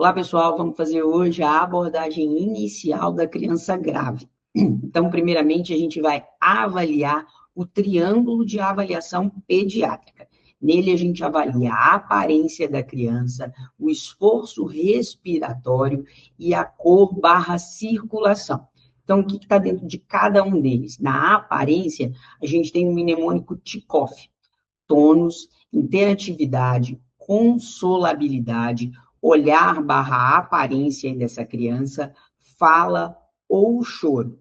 Olá, pessoal, vamos fazer hoje a abordagem inicial da criança grave. Então, primeiramente, a gente vai avaliar o triângulo de avaliação pediátrica. Nele, a gente avalia a aparência da criança, o esforço respiratório e a cor/circulação. Então, o que está dentro de cada um deles? Na aparência, a gente tem o mnemônico Tikoff, tônus, interatividade, consolabilidade, olhar/aparência dessa criança, fala ou choro.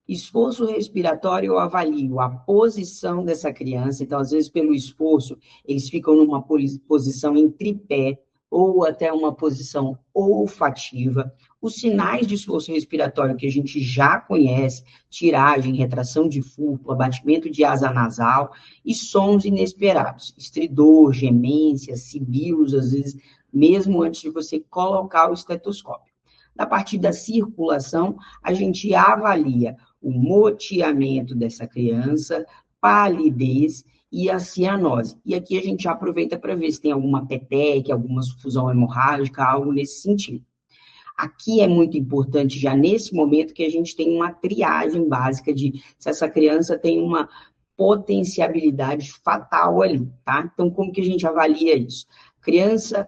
Esforço respiratório, eu avalio a posição dessa criança, então, às vezes, pelo esforço, eles ficam numa posição em tripé, ou até uma posição olfativa. Os sinais de esforço respiratório que a gente já conhece, tiragem, retração de fúrcula, abatimento de asa nasal, e sons inesperados, estridor, gemência, sibilos, às vezes, mesmo antes de você colocar o estetoscópio. Na parte da circulação, a gente avalia o moteamento dessa criança, palidez e a cianose. E aqui a gente aproveita para ver se tem alguma peteque, alguma sufusão hemorrágica, algo nesse sentido. Aqui é muito importante, já nesse momento, que a gente tem uma triagem básica de se essa criança tem uma potencialidade fatal ali, tá? Então, como que a gente avalia isso? Criança,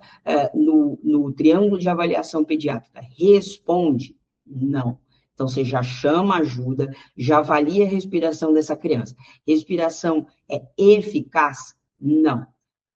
no triângulo de avaliação pediátrica, responde? Não. Então, você já chama ajuda, já avalia a respiração dessa criança. Respiração é eficaz? Não.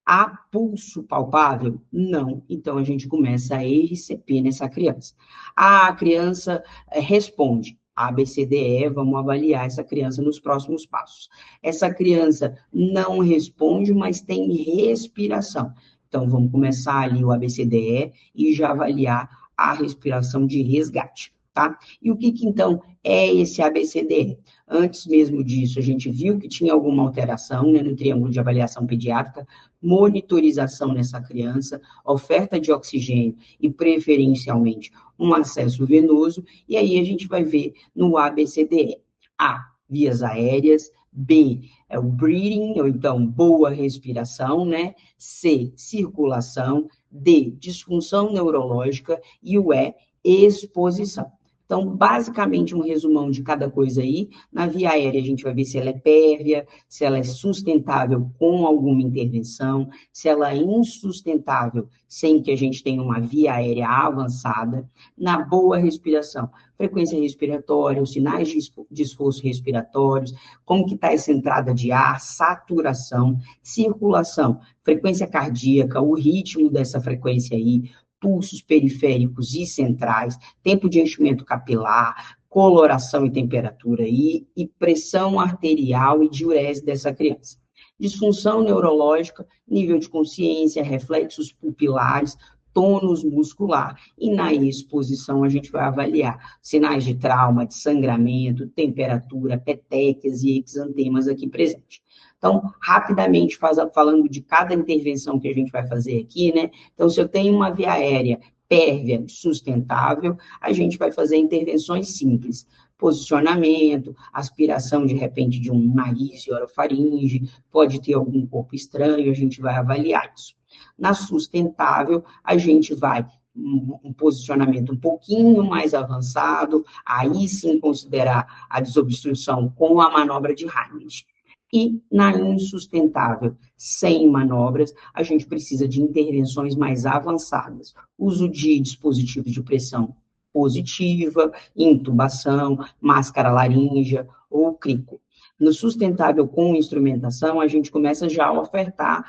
Há pulso palpável? Não. Então, a gente começa a RCP nessa criança. A criança responde. A, B, C, D, E, vamos avaliar essa criança nos próximos passos. Essa criança não responde, mas tem respiração. Então, vamos começar ali o ABCDE e já avaliar a respiração de resgate, tá? E o que então, é esse ABCDE? Antes mesmo disso, a gente viu que tinha alguma alteração, né, no triângulo de avaliação pediátrica, monitorização nessa criança, oferta de oxigênio e, preferencialmente, um acesso venoso, e aí a gente vai ver no ABCDE. A, vias aéreas, B, é o breathing, ou então boa respiração, né? C, circulação, D, disfunção neurológica e o E, exposição. Então, basicamente, um resumão de cada coisa aí. Na via aérea, a gente vai ver se ela é pérvia, se ela é sustentável com alguma intervenção, se ela é insustentável sem que a gente tenha uma via aérea avançada. Na boa respiração, frequência respiratória, os sinais de esforço respiratórios, como que está essa entrada de ar, saturação, circulação, frequência cardíaca, o ritmo dessa frequência aí, pulsos periféricos e centrais, tempo de enchimento capilar, coloração e temperatura e pressão arterial e diurese dessa criança. Disfunção neurológica, nível de consciência, reflexos pupilares, tônus muscular. E na exposição a gente vai avaliar sinais de trauma, de sangramento, temperatura, petequias e exantemas aqui presentes. Então, rapidamente, falando de cada intervenção que a gente vai fazer aqui, né? Então, se eu tenho uma via aérea pérvia, sustentável, a gente vai fazer intervenções simples. Posicionamento, aspiração, de repente, de um nariz e orofaringe, pode ter algum corpo estranho, a gente vai avaliar isso. Na sustentável, a gente vai um posicionamento um pouquinho mais avançado, aí sim considerar a desobstrução com a manobra de Heimlich. E na insustentável, sem manobras, a gente precisa de intervenções mais avançadas. Uso de dispositivos de pressão positiva, intubação, máscara laríngea ou crico. No sustentável com instrumentação, a gente começa já a ofertar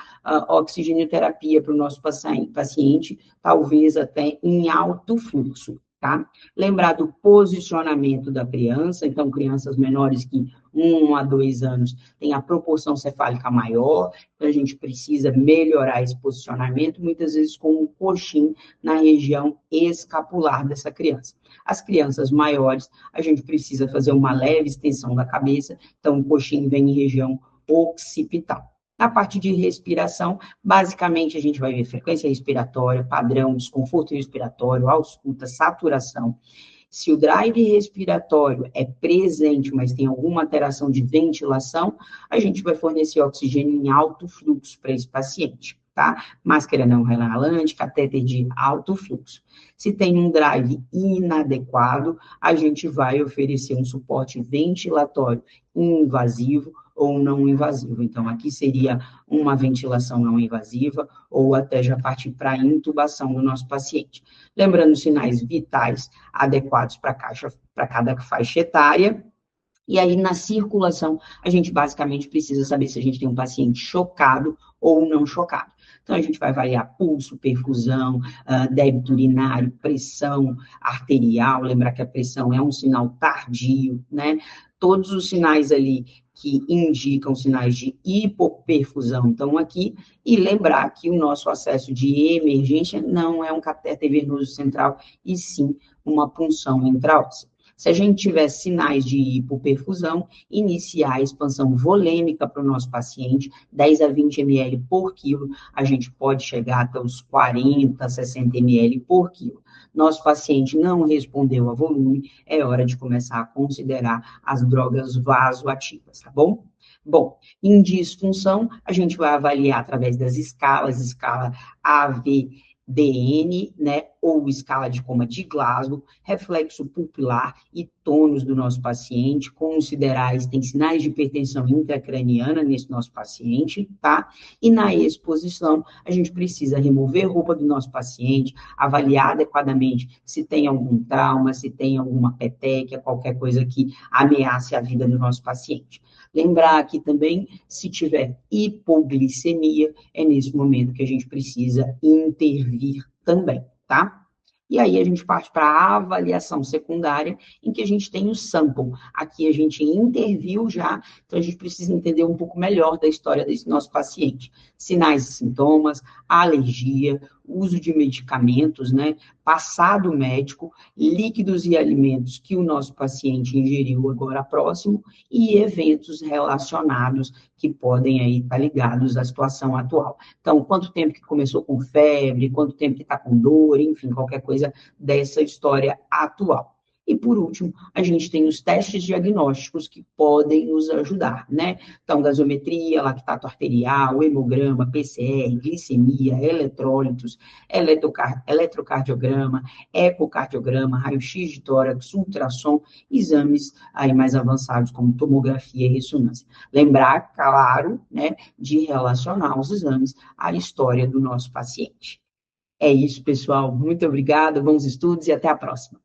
oxigenoterapia para o nosso paciente, talvez até em alto fluxo, tá? Lembrar do posicionamento da criança, então, crianças menores que 1 a 2 anos têm a proporção cefálica maior, então a gente precisa melhorar esse posicionamento, muitas vezes com um coxim na região escapular dessa criança. As crianças maiores, a gente precisa fazer uma leve extensão da cabeça, então o coxim vem em região occipital. Na parte de respiração, basicamente a gente vai ver frequência respiratória, padrão, desconforto respiratório, ausculta, saturação. Se o drive respiratório é presente, mas tem alguma alteração de ventilação, a gente vai fornecer oxigênio em alto fluxo para esse paciente. tá? Máscara não reinalante, catéter de alto fluxo. Se tem um drive inadequado, a gente vai oferecer um suporte ventilatório invasivo ou não invasivo. Então, aqui seria uma ventilação não invasiva ou até já partir para a intubação do nosso paciente. Lembrando, sinais vitais adequados para cada faixa etária. E aí, na circulação, a gente basicamente precisa saber se a gente tem um paciente chocado ou não chocado. Então, a gente vai avaliar pulso, perfusão, débito urinário, pressão arterial. Lembrar que a pressão é um sinal tardio, né? Todos os sinais ali que indicam sinais de hipoperfusão estão aqui. E lembrar que o nosso acesso de emergência não é um catéter venoso central, e sim uma punção intraóssea. Se a gente tiver sinais de hipoperfusão, iniciar a expansão volêmica para o nosso paciente, 10 a 20 ml por quilo, a gente pode chegar até os 40, 60 ml por quilo. Nosso paciente não respondeu a volume, é hora de começar a considerar as drogas vasoativas, tá bom? Bom, em disfunção, a gente vai avaliar através das escalas, escala AVDN, né, ou escala de coma de Glasgow, reflexo pupilar e tônus do nosso paciente, considerar se tem sinais de hipertensão intracraniana nesse nosso paciente, tá? E na exposição, a gente precisa remover roupa do nosso paciente, avaliar adequadamente se tem algum trauma, se tem alguma petequia, qualquer coisa que ameace a vida do nosso paciente. Lembrar aqui também, se tiver hipoglicemia, é nesse momento que a gente precisa intervir também, tá? E aí a gente parte para a avaliação secundária, em que a gente tem o sample. Aqui a gente interviu já, então a gente precisa entender um pouco melhor da história desse nosso paciente. Sinais e sintomas, alergia, uso de medicamentos, né? Passado médico, líquidos e alimentos que o nosso paciente ingeriu agora próximo e eventos relacionados que podem aí estar ligados à situação atual. Então, quanto tempo que começou com febre, quanto tempo que está com dor, enfim, qualquer coisa dessa história atual. E, por último, a gente tem os testes diagnósticos que podem nos ajudar, né? Então, gasometria, lactato arterial, hemograma, PCR, glicemia, eletrólitos, eletrocardiograma, ecocardiograma, raio-x de tórax, ultrassom, exames aí mais avançados como tomografia e ressonância. Lembrar, claro, né, de relacionar os exames à história do nosso paciente. É isso, pessoal. Muito obrigada, bons estudos e até a próxima.